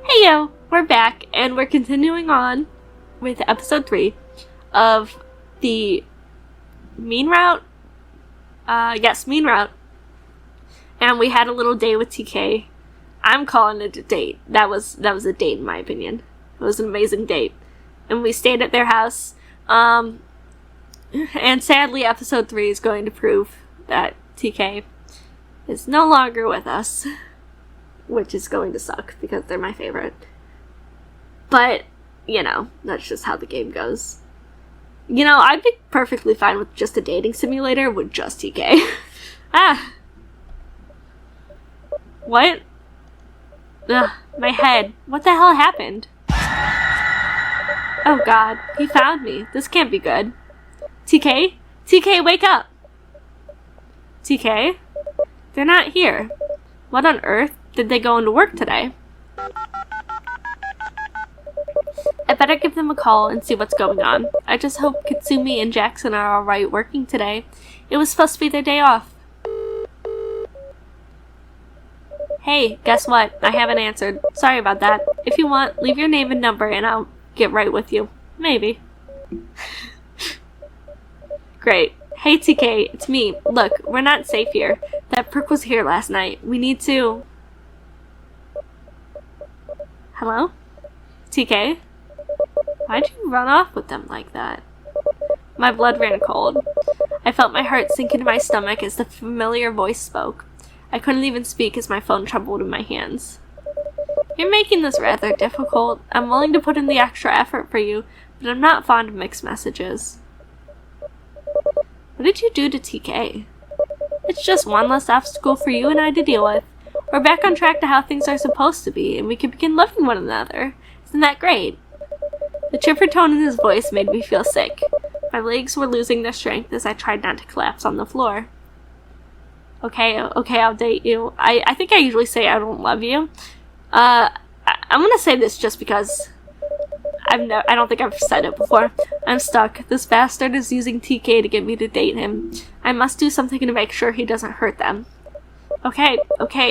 Hey yo, we're back and we're continuing on with episode 3 of the Mean Route. Mean Route. And we had a little date with TK. I'm calling it a date. That was a date in my opinion. It was an amazing date. And we stayed at their house. And sadly episode 3 is going to prove that TK is no longer with us. Which is going to suck because they're my favorite. But, that's just how the game goes. I'd be perfectly fine with just a dating simulator with just TK. What? Ugh, my head. What the hell happened? Oh god, he found me. This can't be good. TK? TK, wake up! TK? They're not here. What on earth did they go into work today? I better give them a call and see what's going on. I just hope Katsumi and Jackson are alright working today. It was supposed to be their day off. Hey, guess what? I haven't answered. Sorry about that. If you want, leave your name and number and I'll get right with you. Maybe. Great. Hey TK, it's me. Look, we're not safe here. That prick was here last night. We need to... Hello? TK? Why'd you run off with them like that? My blood ran cold. I felt my heart sink into my stomach as the familiar voice spoke. I couldn't even speak as my phone trembled in my hands. You're making this rather difficult. I'm willing to put in the extra effort for you, but I'm not fond of mixed messages. What did you do to TK? It's just one less obstacle for you and I to deal with. We're back on track to how things are supposed to be, and we can begin loving one another. Isn't that great? The chipper tone in his voice made me feel sick. My legs were losing their strength as I tried not to collapse on the floor. Okay, I'll date you. I think I usually say I don't love you. I'm gonna say this just because I don't think I've said it before. I'm stuck. This bastard is using TK to get me to date him. I must do something to make sure he doesn't hurt them. Okay,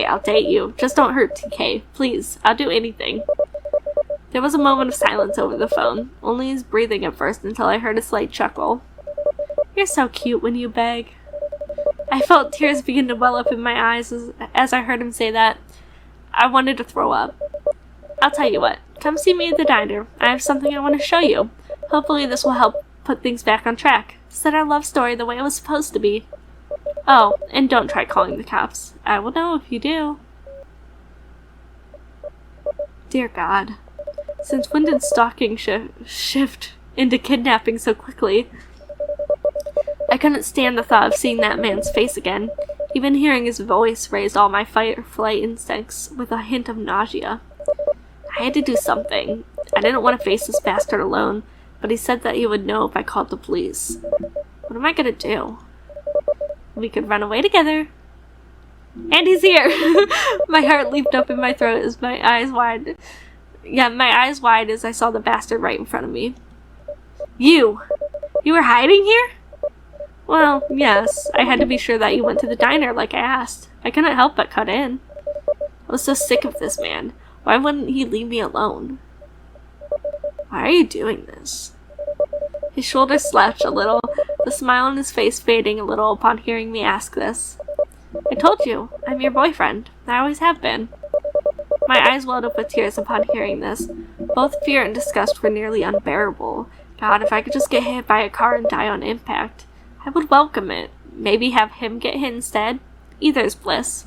I'll date you. Just don't hurt TK. Please, I'll do anything. There was a moment of silence over the phone, only his breathing at first until I heard a slight chuckle. You're so cute when you beg. I felt tears begin to well up in my eyes as I heard him say that. I wanted to throw up. I'll tell you what, come see me at the diner. I have something I want to show you. Hopefully this will help put things back on track. Set our love story the way it was supposed to be. Oh, and don't try calling the cops. I will know if you do. Dear God. Since when did stalking shift into kidnapping so quickly? I couldn't stand the thought of seeing that man's face again. Even hearing his voice raised all my fight or flight instincts with a hint of nausea. I had to do something. I didn't want to face this bastard alone, but he said that he would know if I called the police. What am I gonna do? We could run away together. And he's here! My heart leaped up in my throat as my eyes wide as I saw the bastard right in front of me. You were hiding here? Well, yes. I had to be sure that you went to the diner like I asked. I couldn't help but cut in. I was so sick of this man. Why wouldn't he leave me alone? Why are you doing this? His shoulders slouched a little, the smile on his face fading a little upon hearing me ask this. I told you, I'm your boyfriend. I always have been. My eyes welled up with tears upon hearing this. Both fear and disgust were nearly unbearable. God, if I could just get hit by a car and die on impact. I would welcome it. Maybe have him get hit instead. Either's bliss.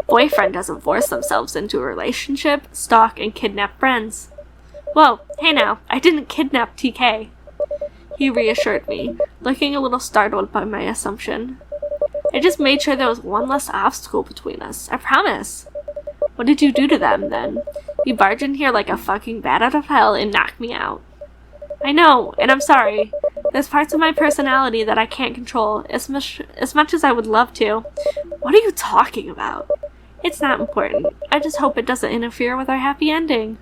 Boyfriend doesn't force themselves into a relationship, stalk, and kidnap friends. Whoa, hey now, I didn't kidnap TK. He reassured me, looking a little startled by my assumption. I just made sure there was one less obstacle between us. I promise. What did you do to them, then? You barged in here like a fucking bat out of hell and knocked me out. I know, and I'm sorry. There's parts of my personality that I can't control, as much as I would love to. What are you talking about? It's not important. I just hope it doesn't interfere with our happy ending.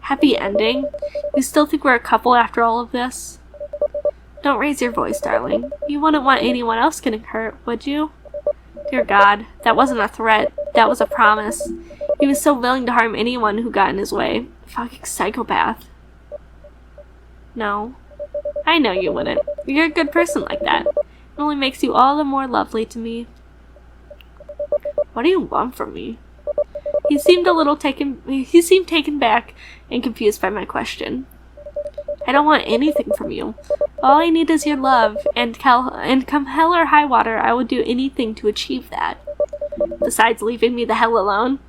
Happy ending? You still think we're a couple after all of this? Don't raise your voice, darling. You wouldn't want anyone else getting hurt, would you? Dear God, that wasn't a threat. That was a promise. He was so willing to harm anyone who got in his way. Fucking psychopath. No. I know you wouldn't. You're a good person like that. It only makes you all the more lovely to me. What do you want from me? He seemed taken back and confused by my question. I don't want anything from you. All I need is your love, and come hell or high water, I will do anything to achieve that. Besides leaving me the hell alone?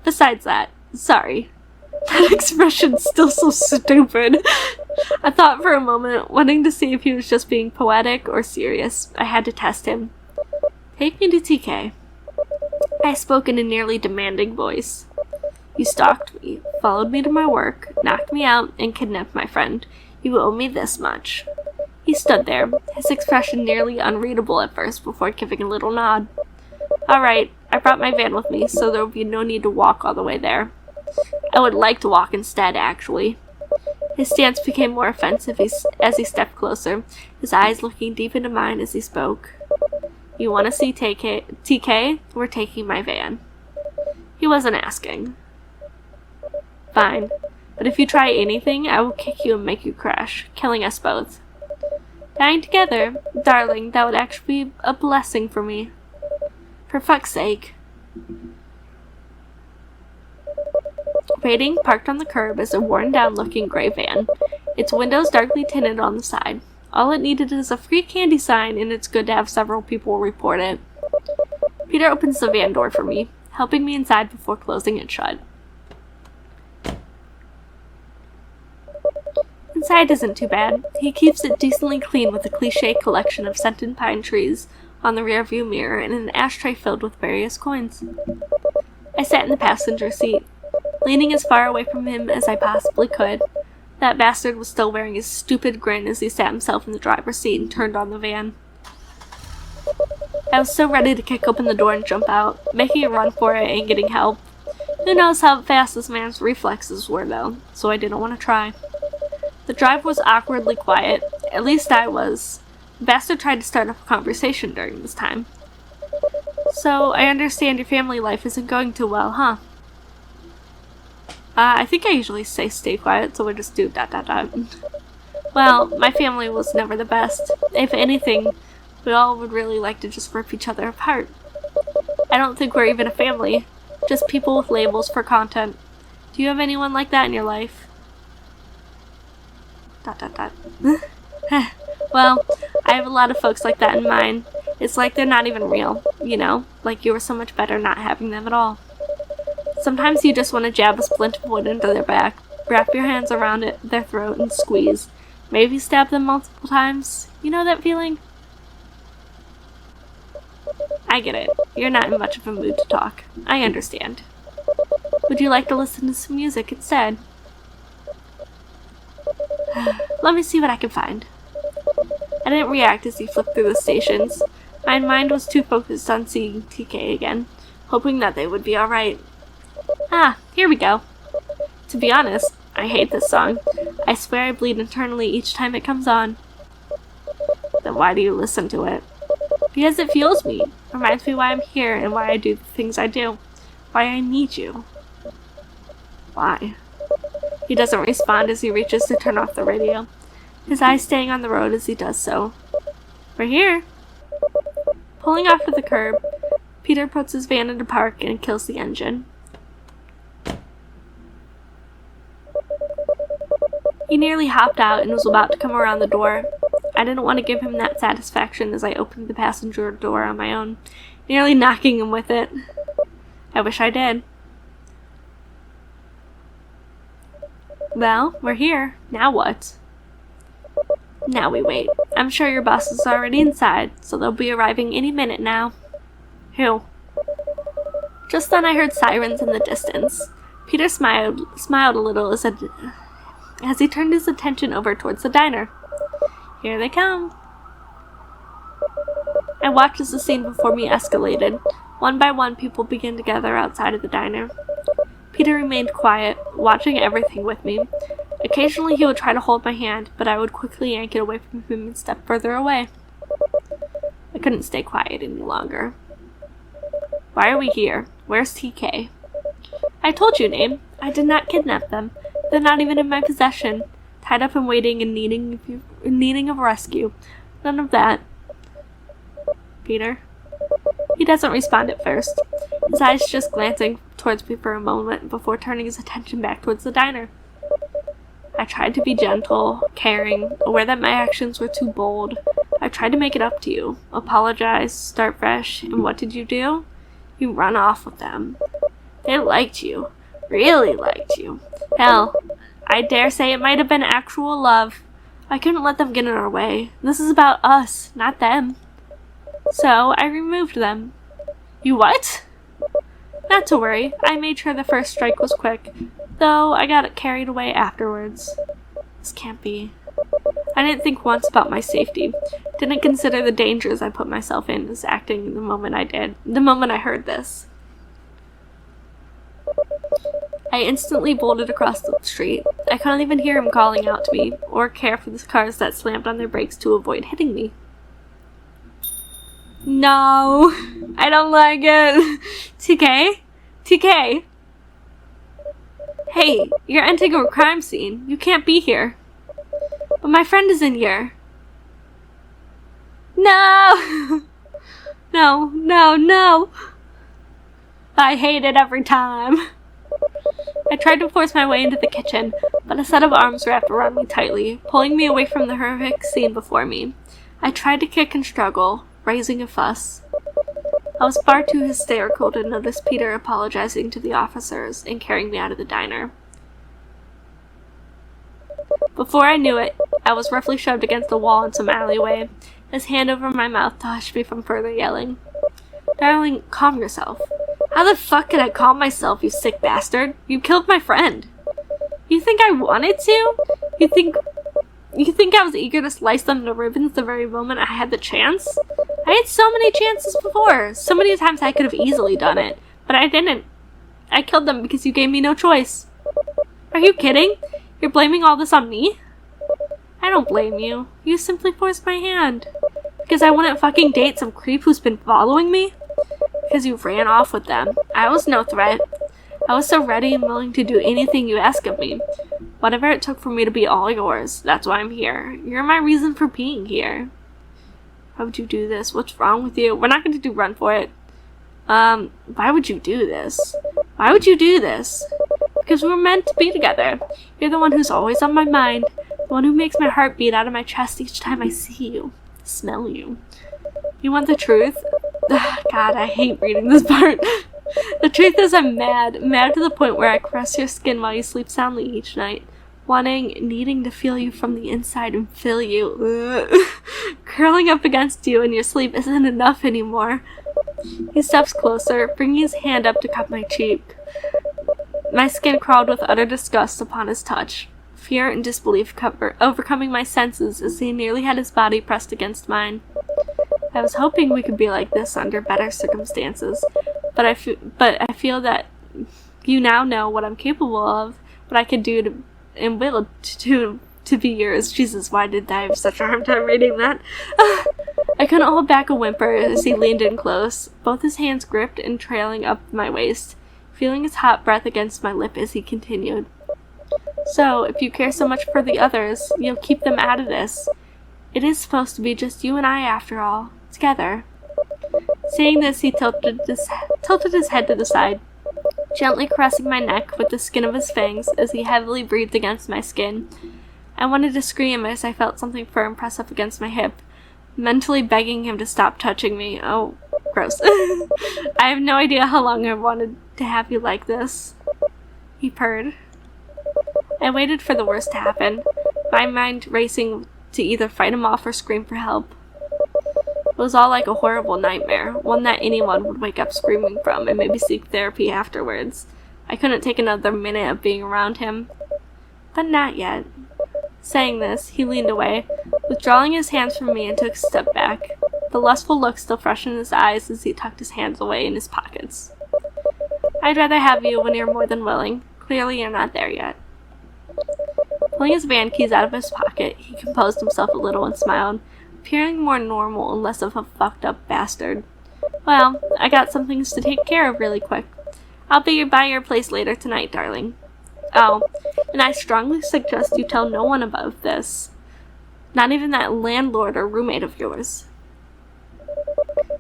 Besides that, sorry. That expression's still so stupid. I thought for a moment, wanting to see if he was just being poetic or serious. I had to test him. Take me to TK. I spoke in a nearly demanding voice. You stalked me, followed me to my work, knocked me out, and kidnapped my friend. You owe me this much. He stood there, his expression nearly unreadable at first before giving a little nod. All right, I brought my van with me, so there will be no need to walk all the way there. I would like to walk instead, actually. His stance became more offensive as he stepped closer, his eyes looking deep into mine as he spoke. You want to see TK? We're taking my van. He wasn't asking. Fine, but if you try anything, I will kick you and make you crash, killing us both. Dying together? Darling, that would actually be a blessing for me. For fuck's sake. Waiting, parked on the curb, is a worn-down-looking gray van. Its windows darkly tinted on the side. All it needed is a free candy sign, and it's good to have several people report it. Peter opens the van door for me, helping me inside before closing it shut. Inside isn't too bad. He keeps it decently clean with a cliché collection of scented pine trees on the rearview mirror and an ashtray filled with various coins. I sat in the passenger seat, leaning as far away from him as I possibly could. That bastard was still wearing his stupid grin as he sat himself in the driver's seat and turned on the van. I was so ready to kick open the door and jump out, making a run for it and getting help. Who knows how fast this man's reflexes were, though, so I didn't want to try. The drive was awkwardly quiet. At least I was. The bastard tried to start up a conversation during this time. So, I understand your family life isn't going too well, huh? I think I usually say stay quiet, so we'll just do ... Well, my family was never the best. If anything, we all would really like to just rip each other apart. I don't think we're even a family. Just people with labels for content. Do you have anyone like that in your life? ... Well, I have a lot of folks like that in mine. It's like they're not even real, you know? Like you were so much better not having them at all. Sometimes you just want to jab a splint of wood into their back, wrap your hands around their throat and squeeze. Maybe stab them multiple times. You know that feeling? I get it. You're not in much of a mood to talk. I understand. Would you like to listen to some music instead? Let me see what I can find. I didn't react as he flipped through the stations. My mind was too focused on seeing TK again, hoping that they would be alright. Ah, here we go. To be honest, I hate this song. I swear I bleed internally each time it comes on. Then why do you listen to it? Because it fuels me. Reminds me why I'm here and why I do the things I do. Why I need you. Why? He doesn't respond as he reaches to turn off the radio, his eyes staying on the road as he does so. We're here. Pulling off of the curb, Peter puts his van into park and kills the engine. He nearly hopped out and was about to come around the door. I didn't want to give him that satisfaction as I opened the passenger door on my own, nearly knocking him with it. I wish I did. Well, we're here. Now what? Now we wait. I'm sure your boss is already inside, so they'll be arriving any minute now. Who? Just then I heard sirens in the distance. Peter smiled a little as he turned his attention over towards the diner. Here they come. I watched as the scene before me escalated. One by one, people began to gather outside of the diner. Peter remained quiet, watching everything with me. Occasionally he would try to hold my hand, but I would quickly yank it away from him and step further away. I couldn't stay quiet any longer. Why are we here? Where's TK? I told you, Name. I did not kidnap them. They're not even in my possession. Tied up and waiting and needing of rescue. None of that. Peter. He doesn't respond at first, his eyes just glancing towards me for a moment before turning his attention back towards the diner. I tried to be gentle, caring, aware that my actions were too bold. I tried to make it up to you, apologize, start fresh, and what did you do? You run off with them. They liked you. Really liked you. Hell, I dare say it might have been actual love. I couldn't let them get in our way. This is about us, not them. So, I removed them. You what? Not to worry, I made sure the first strike was quick, though I got carried away afterwards. This can't be. I didn't think once about my safety. Didn't consider the dangers I put myself in as acting the moment I heard this. I instantly bolted across the street. I couldn't even hear him calling out to me, or care for the cars that slammed on their brakes to avoid hitting me. No, I don't like it. TK? TK? Hey, you're entering a crime scene. You can't be here. But my friend is in here. No! No. I hate it every time. I tried to force my way into the kitchen, but a set of arms wrapped around me tightly, pulling me away from the horrific scene before me. I tried to kick and struggle, raising a fuss. I was far too hysterical to notice Peter apologizing to the officers and carrying me out of the diner. Before I knew it, I was roughly shoved against a wall in some alleyway, his hand over my mouth to hush me from further yelling. Darling, calm yourself. How the fuck could I calm myself, you sick bastard? You killed my friend. You think I wanted to? You think I was eager to slice them to ribbons the very moment I had the chance? I had so many chances before. So many times I could have easily done it. But I didn't. I killed them because you gave me no choice. Are you kidding? You're blaming all this on me? I don't blame you. You simply forced my hand. Because I wouldn't fucking date some creep who's been following me? Because you ran off with them. I was no threat. I was so ready and willing to do anything you ask of me. Whatever it took for me to be all yours, that's why I'm here. You're my reason for being here. Why would you do this? What's wrong with you? We're not going to do Run for It. Why would you do this? Why would you do this? Because we're meant to be together. You're the one who's always on my mind. The one who makes my heart beat out of my chest each time I see you. Smell you. You want the truth? God, I hate reading this part. The truth is I'm mad. Mad to the point where I caress your skin while you sleep soundly each night. Needing to feel you from the inside and fill you. Curling up against you in your sleep isn't enough anymore. He steps closer, bringing his hand up to cup my cheek. My skin crawled with utter disgust upon his touch. Fear and disbelief overcoming my senses as he nearly had his body pressed against mine. I was hoping we could be like this under better circumstances, but I feel that you now know what I'm capable of, what I could do and will to be yours. Jesus, why did I have such a hard time reading that? I couldn't hold back a whimper as he leaned in close, both his hands gripped and trailing up my waist, feeling his hot breath against my lip as he continued. So, if you care so much for the others, you'll keep them out of this. It is supposed to be just you and I after all, together. Saying this, he tilted his head to the side, gently caressing my neck with the skin of his fangs as he heavily breathed against my skin. I wanted to scream as I felt something firm press up against my hip, mentally begging him to stop touching me. Oh, gross. I have no idea how long I wanted to have you like this. He purred. I waited for the worst to happen, my mind racing to either fight him off or scream for help. It was all like a horrible nightmare, one that anyone would wake up screaming from and maybe seek therapy afterwards. I couldn't take another minute of being around him. But not yet. Saying this, he leaned away, withdrawing his hands from me and took a step back, the lustful look still fresh in his eyes as he tucked his hands away in his pockets. I'd rather have you when you're more than willing. Clearly you're not there yet. Pulling his van keys out of his pocket, he composed himself a little and smiled, appearing more normal and less of a fucked up bastard. Well, I got some things to take care of really quick. I'll be by your place later tonight, darling. Oh, and I strongly suggest you tell no one about this. Not even that landlord or roommate of yours.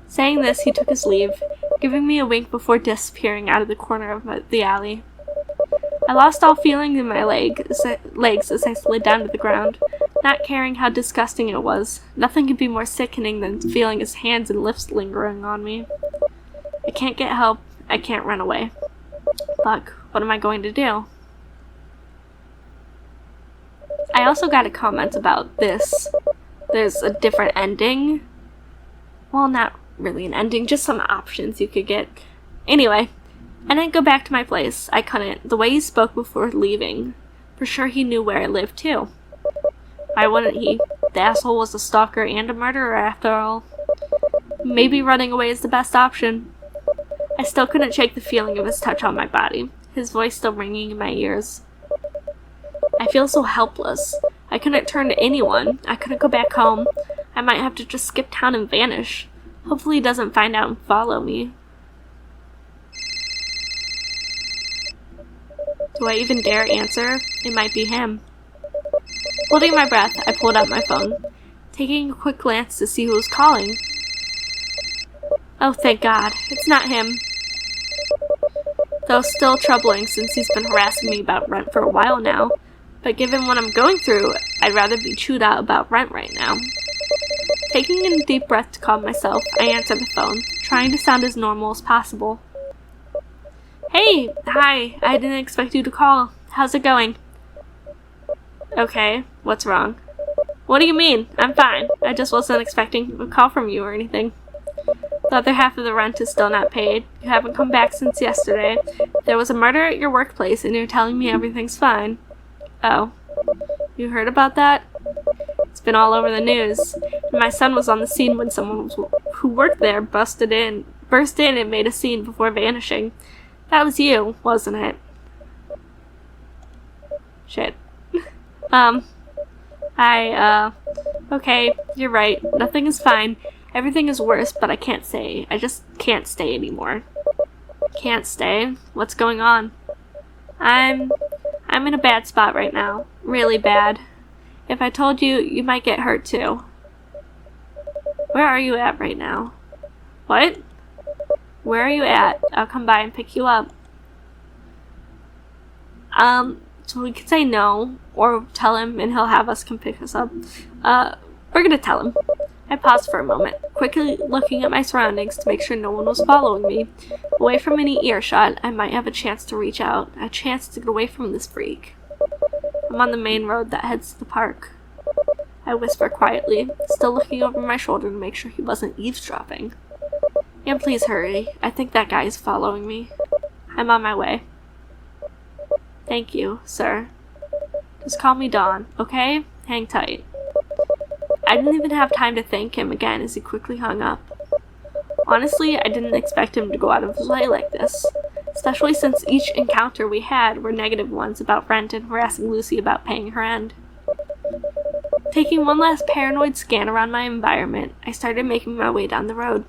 Saying this, he took his leave, giving me a wink before disappearing out of the corner of the alley. I lost all feeling in my legs as I slid down to the ground, not caring how disgusting it was. Nothing could be more sickening than feeling his hands and lips lingering on me. I can't get help. I can't run away. Fuck, what am I going to do? I also got a comment about this. There's a different ending. Well, not really an ending, just some options you could get. Anyway, I didn't go back to my place. I couldn't. The way he spoke before leaving. For sure he knew where I lived, too. Why wouldn't he? The asshole was a stalker and a murderer, after all. Maybe running away is the best option. I still couldn't shake the feeling of his touch on my body, his voice still ringing in my ears. I feel so helpless. I couldn't turn to anyone. I couldn't go back home. I might have to just skip town and vanish. Hopefully he doesn't find out and follow me. Do I even dare answer? It might be him. Holding my breath, I pulled out my phone, taking a quick glance to see who was calling. Oh, thank God. It's not him. Though still troubling since he's been harassing me about rent for a while now. But given what I'm going through, I'd rather be chewed out about rent right now. Taking a deep breath to calm myself, I answered the phone, trying to sound as normal as possible. Hey! Hi! I didn't expect you to call. How's it going? Okay, what's wrong? What do you mean? I'm fine. I just wasn't expecting a call from you or anything. The other half of the rent is still not paid. You haven't come back since yesterday. There was a murder at your workplace and you're telling me everything's fine. Oh. You heard about that? It's been all over the news. And my son was on the scene when someone who worked there burst in and made a scene before vanishing. That was you, wasn't it? Shit. Okay, you're right. Nothing is fine. Everything is worse, but I can't stay. I just can't stay anymore. Can't stay? What's going on? I'm in a bad spot right now. Really bad. If I told you, you might get hurt too. Where are you at right now? What? Where are you at? I'll come by and pick you up. So we could say no, or tell him and he'll have us come pick us up. We're gonna tell him. I paused for a moment, quickly looking at my surroundings to make sure no one was following me. Away from any earshot, I might have a chance to reach out, a chance to get away from this freak. I'm on the main road that heads to the park. I whisper quietly, still looking over my shoulder to make sure he wasn't eavesdropping. And please hurry, I think that guy is following me. I'm on my way. Thank you, sir. Just call me Dawn, okay? Hang tight. I didn't even have time to thank him again as he quickly hung up. Honestly, I didn't expect him to go out of his way like this, especially since each encounter we had were negative ones about rent and harassing Lucy about paying her end. Taking one last paranoid scan around my environment, I started making my way down the road.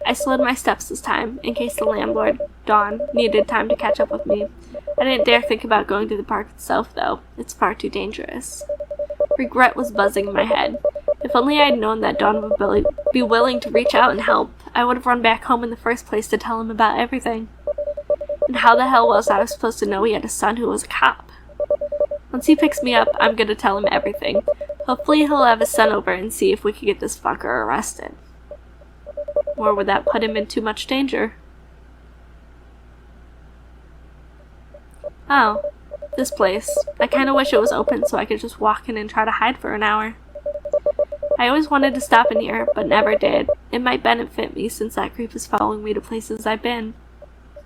I slowed my steps this time, in case the landlord, Dawn, needed time to catch up with me. I didn't dare think about going to the park itself, though. It's far too dangerous. Regret was buzzing in my head. If only I had known that Dawn would be willing to reach out and help, I would have run back home in the first place to tell him about everything. And how the hell was I supposed to know he had a son who was a cop? Once he picks me up, I'm gonna tell him everything. Hopefully he'll have his son over and see if we can get this fucker arrested. Or would that put him in too much danger? Oh, this place. I kinda wish it was open so I could just walk in and try to hide for an hour. I always wanted to stop in here, but never did. It might benefit me since that creep is following me to places I've been.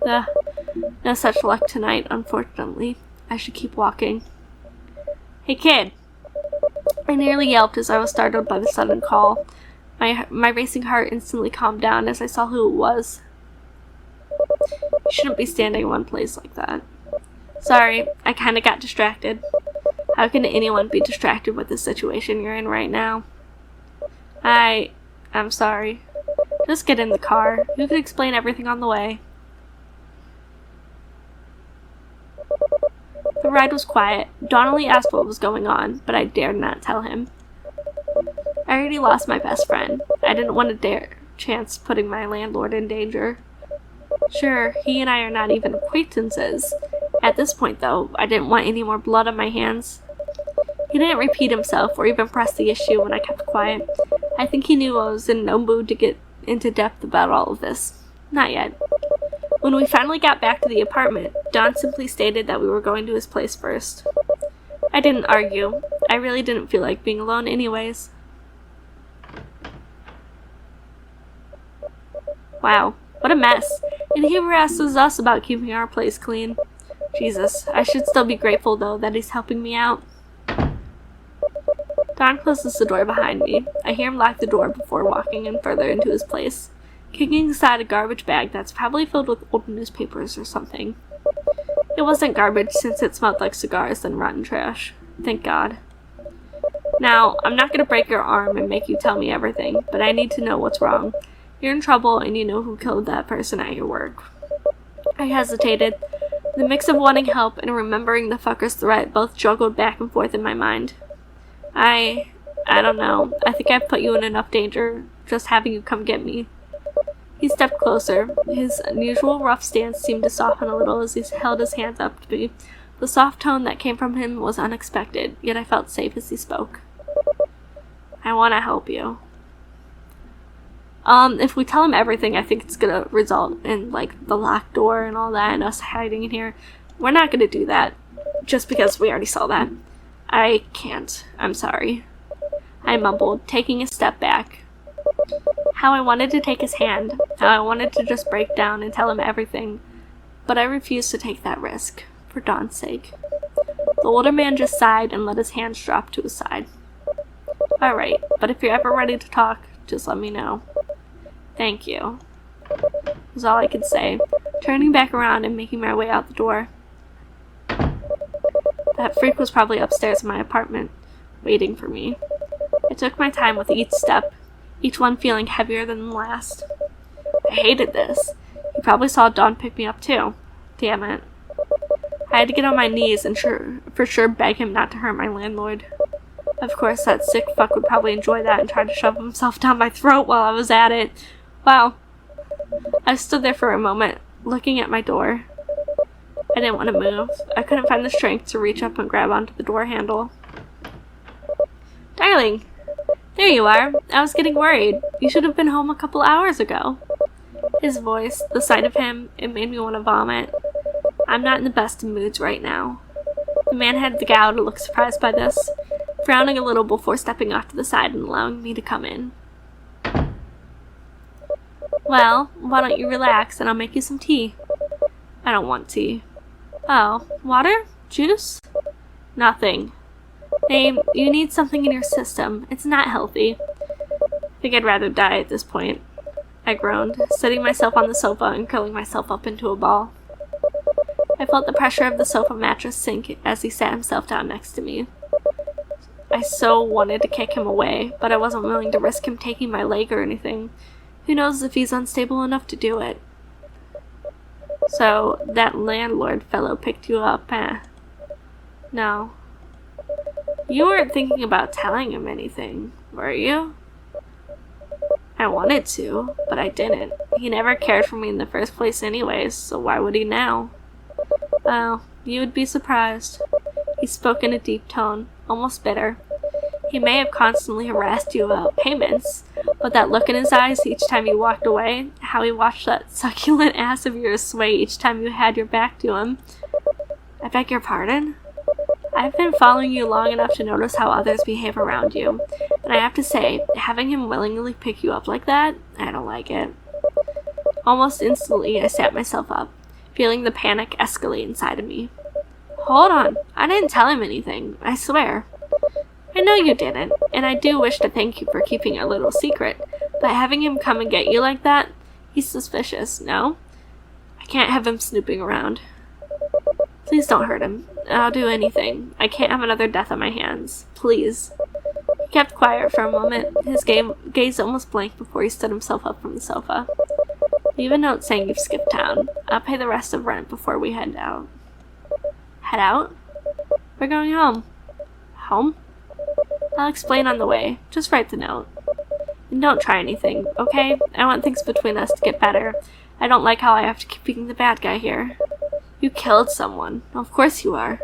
No such luck tonight, unfortunately. I should keep walking. Hey kid! I nearly yelped as I was startled by the sudden call. My racing heart instantly calmed down as I saw who it was. You shouldn't be standing in one place like that. Sorry, I kinda got distracted. How can anyone be distracted with the situation you're in right now? I'm sorry. Just get in the car. You can explain everything on the way. The ride was quiet. Donnelly asked what was going on, but I dared not tell him. I already lost my best friend. I didn't want to dare chance putting my landlord in danger. Sure, he and I are not even acquaintances. At this point, though, I didn't want any more blood on my hands. He didn't repeat himself or even press the issue when I kept quiet. I think he knew I was in no mood to get into depth about all of this. Not yet. When we finally got back to the apartment, Don simply stated that we were going to his place first. I didn't argue. I really didn't feel like being alone anyways. Wow, what a mess. And he harasses us about keeping our place clean. Jesus, I should still be grateful though that he's helping me out. Don closes the door behind me. I hear him lock the door before walking in further into his place, kicking aside a garbage bag that's probably filled with old newspapers or something. It wasn't garbage since it smelled like cigars and rotten trash. Thank God. Now, I'm not going to break your arm and make you tell me everything, but I need to know what's wrong. You're in trouble and you know who killed that person at your work. I hesitated. The mix of wanting help and remembering the fucker's threat both juggled back and forth in my mind. I don't know. I think I've put you in enough danger just having you come get me. He stepped closer. His unusual rough stance seemed to soften a little as he held his hands up to me. The soft tone that came from him was unexpected, yet I felt safe as he spoke. I want to help you. If we tell him everything, I think it's gonna result in, like, the locked door and all that and us hiding in here. We're not gonna do that, just because we already saw that. I can't. I'm sorry. I mumbled, taking a step back. How I wanted to take his hand, how I wanted to just break down and tell him everything, but I refused to take that risk, for Don's sake. The older man just sighed and let his hands drop to his side. Alright, but if you're ever ready to talk, just let me know. Thank you, was all I could say, turning back around and making my way out the door. That freak was probably upstairs in my apartment, waiting for me. I took my time with each step, each one feeling heavier than the last. I hated this. He probably saw Don pick me up too. Damn it. I had to get on my knees and for sure beg him not to hurt my landlord. Of course, that sick fuck would probably enjoy that and try to shove himself down my throat while I was at it. Wow. I stood there for a moment, looking at my door. I didn't want to move. I couldn't find the strength to reach up and grab onto the door handle. Darling, there you are. I was getting worried. You should have been home a couple hours ago. His voice, the sight of him, it made me want to vomit. I'm not in the best of moods right now. The man had the gall to look surprised by this, frowning a little before stepping off to the side and allowing me to come in. Well, why don't you relax and I'll make you some tea? I don't want tea. Oh, water? Juice? Nothing. Babe, you need something in your system. It's not healthy. I think I'd rather die at this point. I groaned, sitting myself on the sofa and curling myself up into a ball. I felt the pressure of the sofa mattress sink as he sat himself down next to me. I so wanted to kick him away, but I wasn't willing to risk him taking my leg or anything. Who knows if he's unstable enough to do it? So, that landlord fellow picked you up, eh? No. You weren't thinking about telling him anything, were you? I wanted to, but I didn't. He never cared for me in the first place anyways, so why would he now? Well, you would be surprised. He spoke in a deep tone, almost bitter. He may have constantly harassed you about payments, but that look in his eyes each time you walked away, how he watched that succulent ass of yours sway each time you had your back to him. I beg your pardon? I've been following you long enough to notice how others behave around you, and I have to say, having him willingly pick you up like that, I don't like it. Almost instantly, I sat myself up, feeling the panic escalate inside of me. Hold on, I didn't tell him anything, I swear. I know you didn't, and I do wish to thank you for keeping our little secret, but having him come and get you like that, he's suspicious, no? I can't have him snooping around. Please don't hurt him. I'll do anything. I can't have another death on my hands. Please. He kept quiet for a moment, his gaze almost blank before he stood himself up from the sofa. Leave a note saying you've skipped town. I'll pay the rest of rent before we head out. Head out? We're going home. Home? I'll explain on the way. Just write the note. And don't try anything, okay? I want things between us to get better. I don't like how I have to keep being the bad guy here. You killed someone. Of course you are.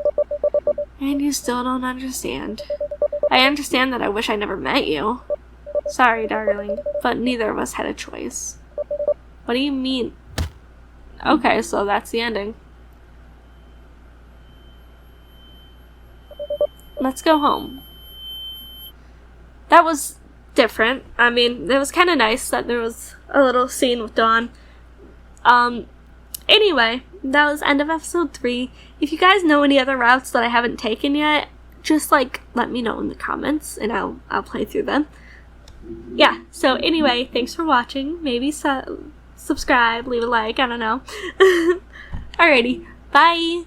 And you still don't understand. I understand that I wish I never met you. Sorry, darling, but neither of us had a choice. What do you mean? Okay, so that's the ending. Let's go home. That was different. I mean, it was kind of nice that there was a little scene with Dawn. Anyway, that was end of episode 3. If you guys know any other routes that I haven't taken yet, just like let me know in the comments and I'll play through them. Yeah, so anyway, thanks for watching. Maybe subscribe, leave a like, I don't know. Alrighty, bye!